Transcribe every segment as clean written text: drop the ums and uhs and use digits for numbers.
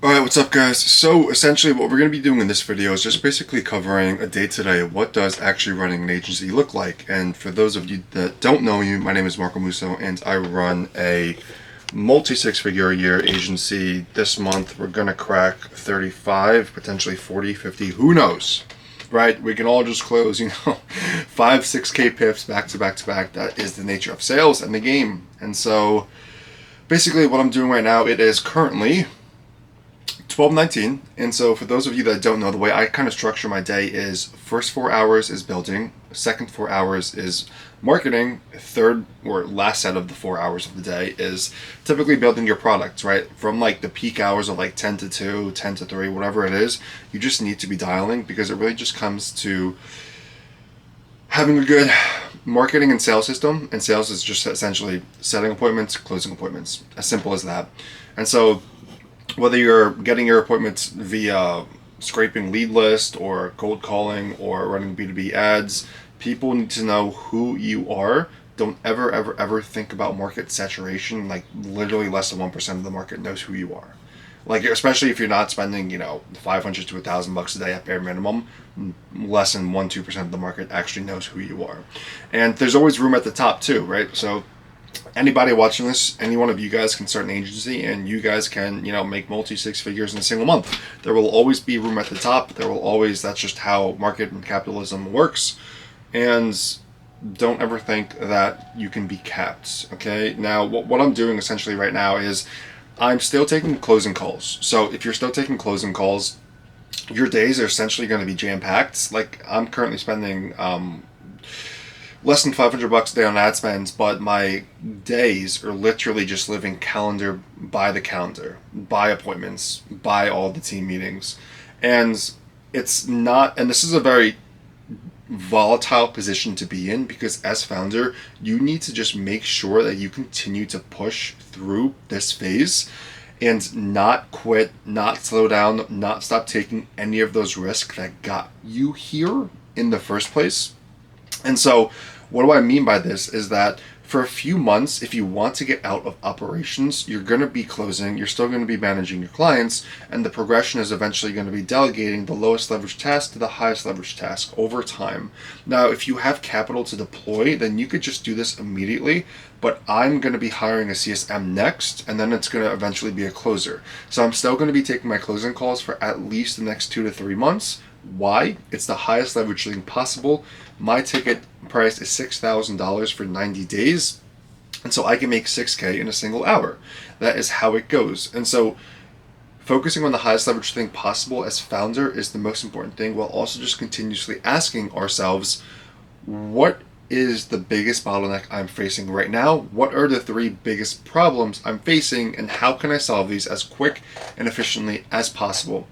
Alright, what's up guys? So essentially what we're going to be doing in this video is just basically covering a day-to-day of what does actually running an agency look like. And for those of you that don't know me, my name is Marco Musso and I run a multi-six-figure-a-year agency. This month we're going to crack 35, potentially 40, 50, who knows? Right? We can all just close, 5, 6K pips back to back to back. That is the nature of sales and the game. And so basically what I'm doing right now, it is currently 12:19, and so for those of you that don't know, the way I kind of structure my day is first 4 hours is building, second 4 hours is marketing, third or last set of the 4 hours of the day is typically building your products, right? From like the peak hours of like 10 to 2, 10 to 3, whatever it is, you just need to be dialing because it really just comes to having a good marketing and sales system, and sales is just essentially setting appointments, closing appointments, as simple as that. And so whether you're getting your appointments via scraping lead list or cold calling or running B2B ads, people need to know who you are. Don't ever think about market saturation. Like literally less than 1% of the market knows who you are. Like especially if you're not spending, 500 to $1,000 a day at bare minimum, less than 1-2% of the market actually knows who you are. And there's always room at the top too, right? So anybody watching this, any one of you guys can start an agency and you guys can, make multi-six figures in a single month. There will always be room at the top. That's just how market and capitalism works. And don't ever think that you can be capped, okay? Now, what I'm doing essentially right now is I'm still taking closing calls. So if you're still taking closing calls, your days are essentially going to be jam-packed. Like I'm currently spending less than $500 a day on ad spends, but my days are literally just living calendar by the calendar, by appointments, by all the team meetings. And it's not, and this is a very volatile position to be in because as founder, you need to just make sure that you continue to push through this phase and not quit, not slow down, not stop taking any of those risks that got you here in the first place. And so what do I mean by this is that for a few months, if you want to get out of operations, you're going to be closing, you're still going to be managing your clients, and the progression is eventually going to be delegating the lowest leverage task to the highest leverage task over time. Now, if you have capital to deploy, then you could just do this immediately, but I'm going to be hiring a CSM next, and then it's going to eventually be a closer. So I'm still going to be taking my closing calls for at least the next 2 to 3 months. Why? It's the highest leverage thing possible. My ticket price is $6,000 for 90 days, and so I can make 6K in a single hour. That is how it goes. And so focusing on the highest leverage thing possible as founder is the most important thing, while also just continuously asking ourselves, what is the biggest bottleneck I'm facing right now? What are the 3 biggest problems I'm facing, and how can I solve these as quick and efficiently as possible?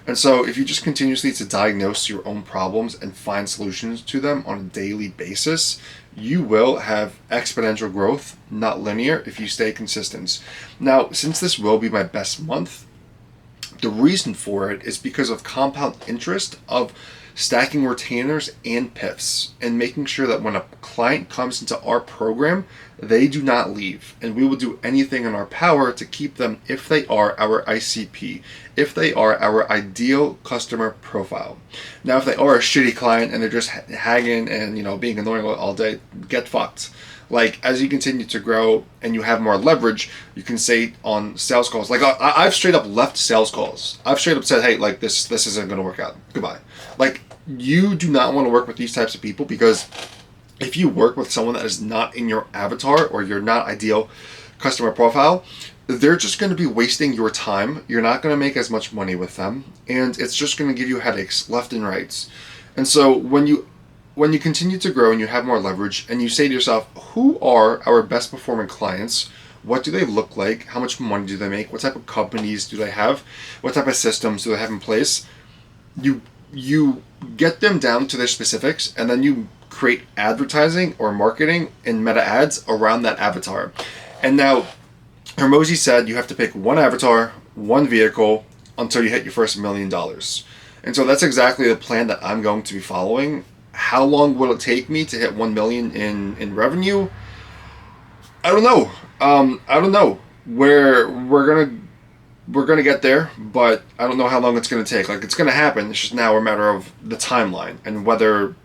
And so if you just continuously to diagnose your own problems and find solutions to them on a daily basis, you will have exponential growth, not linear, if you stay consistent. Now, since this will be my best month, the reason for it is because of compound interest of stacking retainers and PIFs and making sure that when a client comes into our program, they do not leave. And we will do anything in our power to keep them if they are our ICP, if they are our ideal customer profile. Now, if they are a shitty client and they're just hanging and, being annoying all day, get fucked. Like, as you continue to grow and you have more leverage, you can say on sales calls, like I've straight up left sales calls. I've straight up said, hey, like this isn't going to work out. Goodbye. Like, you do not want to work with these types of people, because if you work with someone that is not in your avatar or your not ideal customer profile, they're just going to be wasting your time. You're not going to make as much money with them, and it's just going to give you headaches left and right. And so when you continue to grow and you have more leverage and you say to yourself, who are our best performing clients? What do they look like? How much money do they make? What type of companies do they have? What type of systems do they have in place? You get them down to their specifics, and then you create advertising or marketing and meta ads around that avatar. And now, Hermosi said you have to pick one avatar, one vehicle, until you hit your first $1 million. And so that's exactly the plan that I'm going to be following. How long will it take me to hit 1 million in revenue? I don't know. I don't know. We're gonna we're going to get there, but I don't know how long it's going to take. Like, it's going to happen. It's just now a matter of the timeline and whether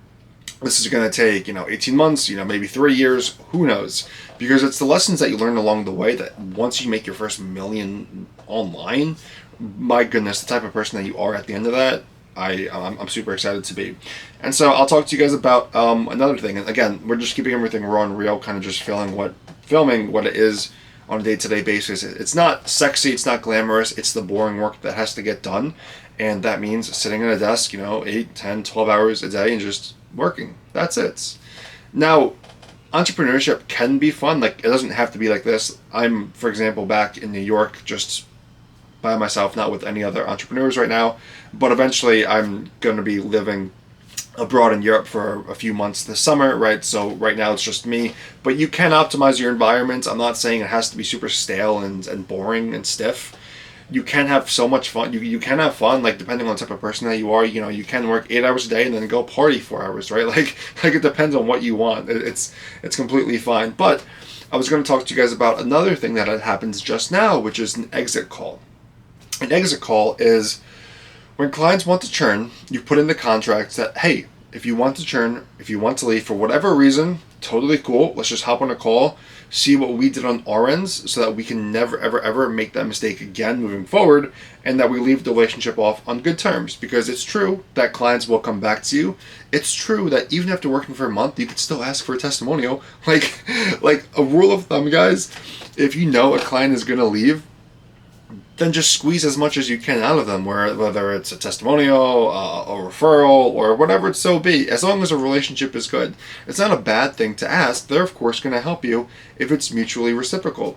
this is going to take, 18 months, maybe 3 years, who knows? Because it's the lessons that you learn along the way that once you make your first million online, my goodness, the type of person that you are at the end of that, I'm super excited to be. And so I'll talk to you guys about another thing. And again, we're just keeping everything raw and real, kind of just filming what it is on a day-to-day basis. It's not sexy, it's not glamorous, it's the boring work that has to get done. And that means sitting at a desk, 8, 10, 12 hours a day and just working. That's it. Now, entrepreneurship can be fun. Like, it doesn't have to be like this. I'm, for example, back in New York just by myself, not with any other entrepreneurs right now, but eventually I'm going to be living abroad in Europe for a few months this summer, right? So right now it's just me, but you can optimize your environment. I'm not saying it has to be super stale and boring and stiff. You can have so much fun. You can have fun, like, depending on the type of person that you are. You can work 8 hours a day and then go party 4 hours, right? Like it depends on what you want. It's completely fine. But I was going to talk to you guys about another thing that happens just now, which is an exit call. An exit call is when clients want to churn, you put in the contract that, hey, if you want to churn, if you want to leave for whatever reason, totally cool. Let's just hop on a call, see what we did on our ends so that we can never, ever, ever make that mistake again moving forward, and that we leave the relationship off on good terms. Because it's true that clients will come back to you. It's true that even after working for a month, you could still ask for a testimonial. Like a rule of thumb, guys, if you know a client is going to leave, then just squeeze as much as you can out of them, whether it's a testimonial, a referral, or whatever it so be, as long as a relationship is good. It's not a bad thing to ask. They're, of course, going to help you if it's mutually reciprocal.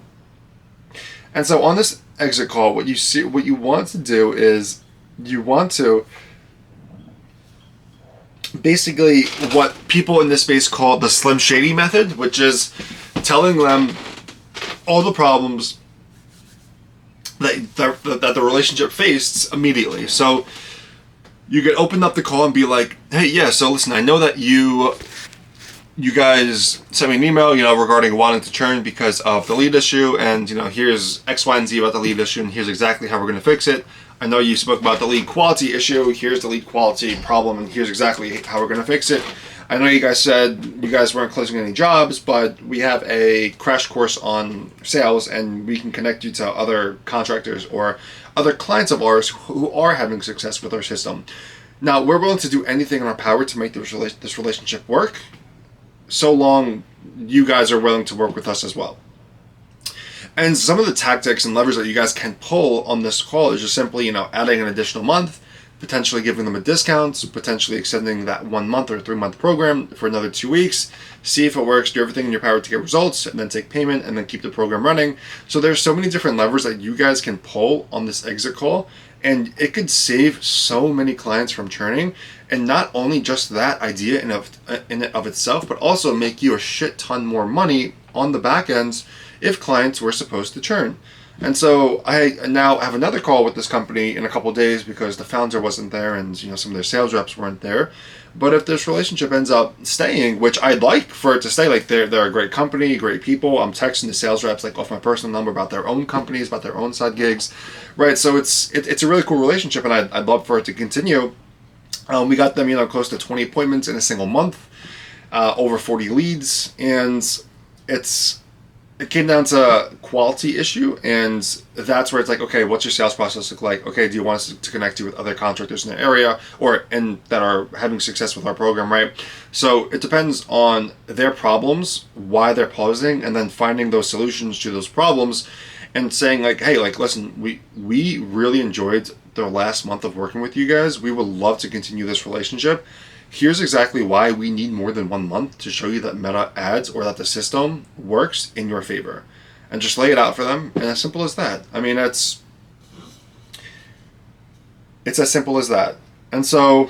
And so on this exit call, what you want to do is you want to basically what people in this space call the Slim Shady method, which is telling them all the problems that the relationship faced immediately. So you could open up the call and be like, hey, yeah, so listen, I know that you guys sent me an email, regarding wanting to churn because of the lead issue, and, here's X, Y, and Z about the lead issue, and here's exactly how we're going to fix it. I know you spoke about the lead quality issue, here's the lead quality problem, and here's exactly how we're going to fix it. I know you guys said you guys weren't closing any jobs, but we have a crash course on sales, and we can connect you to other contractors or other clients of ours who are having success with our system. Now, we're willing to do anything in our power to make this relationship work, so long you guys are willing to work with us as well. And some of the tactics and levers that you guys can pull on this call is just simply, adding an additional month, potentially giving them a discount, potentially extending that 1 month or 3 month program for another 2 weeks, see if it works, do everything in your power to get results, and then take payment, and then keep the program running. So there's so many different levers that you guys can pull on this exit call, and it could save so many clients from churning. And not only just that idea in and of itself, but also make you a shit ton more money on the back ends if clients were supposed to churn. And so I now have another call with this company in a couple of days because the founder wasn't there and some of their sales reps weren't there. But if this relationship ends up staying, which I'd like for it to stay, like they're a great company, great people. I'm texting the sales reps like off my personal number about their own companies, about their own side gigs, right? So it's a really cool relationship, and I'd love for it to continue. We got them close to 20 appointments in a single month, over 40 leads, and it came down to quality issue, and that's where it's like, okay, what's your sales process look like? Okay, do you want us to connect you with other contractors in the area and that are having success with our program, right? So it depends on their problems, why they're pausing, and then finding those solutions to those problems and saying like, hey, like, listen, we really enjoyed the last month of working with you guys. We would love to continue this relationship. Here's exactly why we need more than 1 month to show you that Meta ads or that the system works in your favor. And just lay it out for them, and as simple as that. I mean, it's as simple as that. And so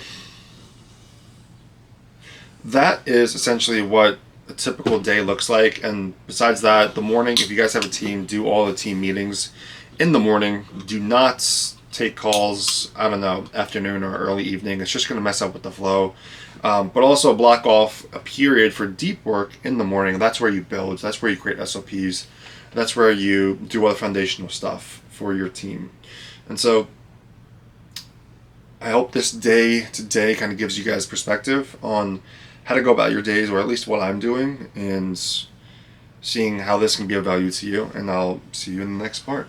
that is essentially what a typical day looks like. And besides that, the morning, if you guys have a team, do all the team meetings in the morning. Do not take calls, I don't know, afternoon or early evening. It's just going to mess up with the flow. But also block off a period for deep work in the morning. That's where you build. That's where you create SOPs. That's where you do all the foundational stuff for your team. And so I hope this day to day kind of gives you guys perspective on how to go about your days, or at least what I'm doing, and seeing how this can be of value to you. And I'll see you in the next part.